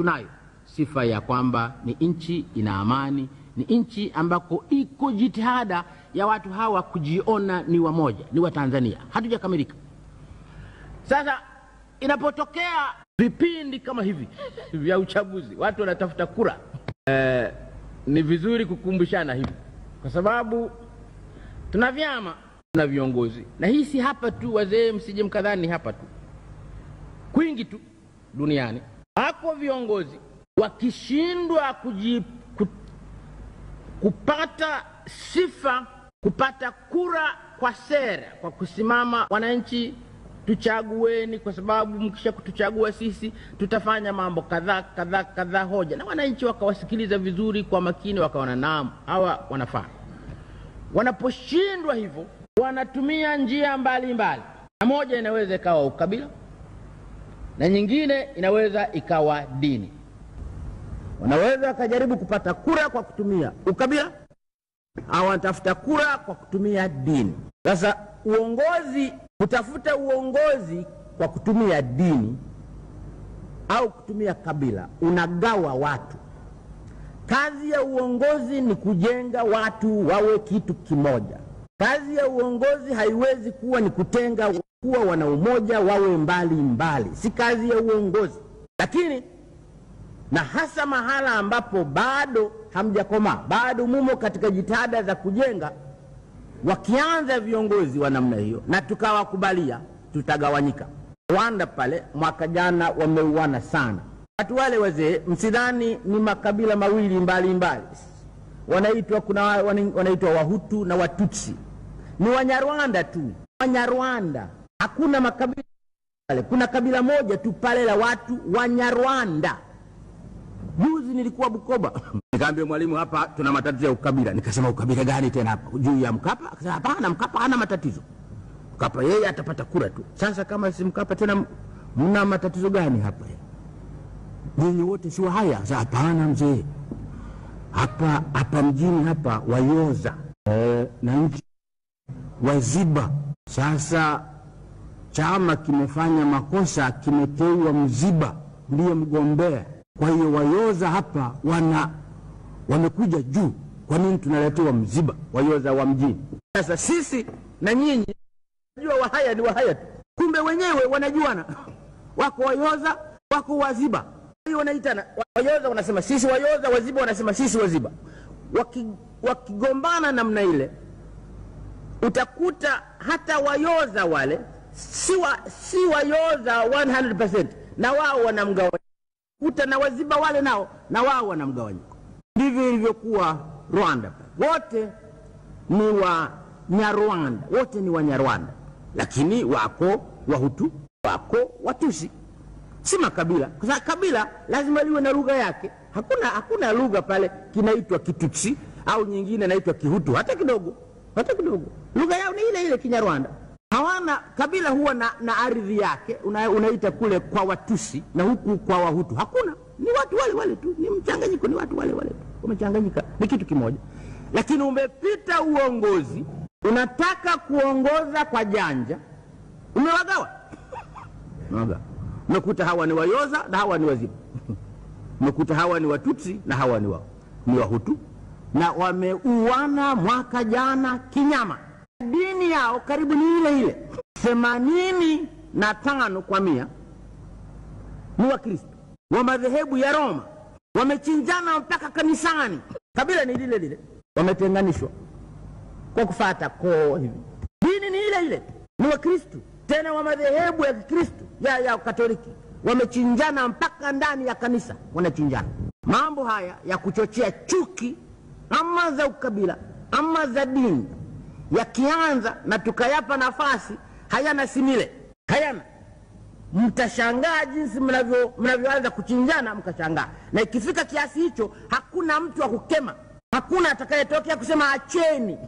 Tunayo sifa ya kwamba ni nchi ina amani, ni nchi ambako iko jitihada ya watu hawa kujiona ni wamoja, ni wa Tanzania. Hatujakamilika. Sasa inapotokea vipindi kama hivi vya uchaguzi, watu wanatafuta kura, ni vizuri kukumbushana hivi, kwa sababu tuna vyama na viongozi, na hii si hapa tu, wazee msije mkadhani hapa tu, kwingi tu duniani hako viongozi wakishindwa kupata sifa, kupata kura kwa sera, kwa kusimama wananchi tuchagueni kwa sababu mkisha kutuchagua sisi tutafanya mambo kadhaa hoja, na wananchi wakawasikiliza vizuri kwa makini, wakaona naam, hawa wanafaa. Wanaposhindwa hivyo, wanatumia njia mbalimbali, na moja inaweza ikawa ukabila, na nyingine inaweza ikawa dini. Wanaweza kujaribu kupata kura kwa kutumia ukabila, au wanatafuta kura kwa kutumia dini. Sasa uongozi, kutafuta uongozi kwa kutumia dini au kutumia kabila, unagawa watu. Kazi ya uongozi ni kujenga watu wawe kitu kimoja. Kazi ya uongozi haiwezi kuwa ni kutenga kuwa wana umoja wawe mbali mbali. Si kazi ya uongozi. Lakini na hasa mahala ambapo bado hamjakoma, bado mumo katika jitihada za kujenga, wakianza viongozi wa namna hiyo na tukawakubalia, tutagawanyika. Rwanda pale mwaka jana wameuana sana. Watu wale wazee msidhani ni makabila mawili mbali mbali. Wanaitwa, kuna wanaitwa Wahutu na Watutsi. Ni Wanyarwanda tu. Wanyarwanda. Hakuna makabila pale. Kuna kabila moja tu pale la watu Wanyarwanda. Juzi nilikuwa Bukoba. Nikaambia mwalimu, hapa tuna matatizo ya ukabila. Nikasema ukabila gani tena hapa? Juu ya Mkapa? Akasema hapana, Mkapa hana matatizo. Mkapa yeye atapata kura tu. Sasa kama si Mkapa tena mna matatizo gani hapa? Ninyi wote si wa haya? Sasa hapana mzee. Hapa mjini hapa Wayoza na nchi Waziba. Sasa chama kimefanya makosa, kimeteua Mziba ndiye mgombea. Kwa hiyo Wayoza hapa wamekuja juu. Kwa nini tunaletewa Mziba, Wayoza wa mjini? Sasa sisi na nyinyi najua Wahaya ni Wahaya tu, kumbe wenyewe wanajuana. Wako Wayoza, wako Waziba. Hiyo wanaitana. Wayoza wanasema sisi Wayoza, Waziba wanasema sisi Waziba. Wakigombana namna ile, utakuta hata Wayoza wale si Wayoza 100%, na wao wanamgawanyika. Kuta na Waziba wale nao na wao wanamgawanyika. Ndivyo ilivyokuwa Rwanda. Wote ni Wanyarwanda, wote ni Wanyarwanda, lakini wako Wahutu, wako Watusi. Si makabila. Kwa sababu kabila lazima liwe na lugha yake. Hakuna lugha pale kinaitwa Kitutsi au nyingine inaitwa Kihutu hata kidogo. Hata kidogo. Lugha yao ni ile ile Kinyarwanda. Hawana kabila, huwa na ardhi yake, unaita kule kwa Watusi na huku kwa Wahutu. Hakuna. Ni watu wale wale tu, ni mchanganyiko, ni watu wale wale tu. Wamechanganyika, ni kitu kimoja. Lakini umepita uongozi, unataka kuongoza kwa janja, umewagawa. Umekuta hawa ni Wayoza na hawa ni Waziba. Umekuta hawa ni Watutsi na hawa ni Wahutu, na wameuana mwaka jana kinyama. Dini yao karibu ni ile ile. 85% ni Wakristo wa madhehebu ya Roma. Wamechinjana mpaka kanisani. Kabila ni lile lile. Wametenganishwa kwa kufuata koo hivi. Dini ni ile ile. Ni Wakristo, tena wa madhehebu ya Kristo ya Katoliki. Wamechinjana mpaka ndani ya kanisa, wanachinjana. Mambo haya ya kuchochea chuki, ama za ukabila ama za dini, yakianza na tukayapa nafasi, hayana simile, hayana. Mtashangaa jinsi mnavyoanza kuchinjana, mkashangaa. Na ikifika kiasi hicho, hakuna mtu wa kukema, hakuna atakayetokea kusema acheni.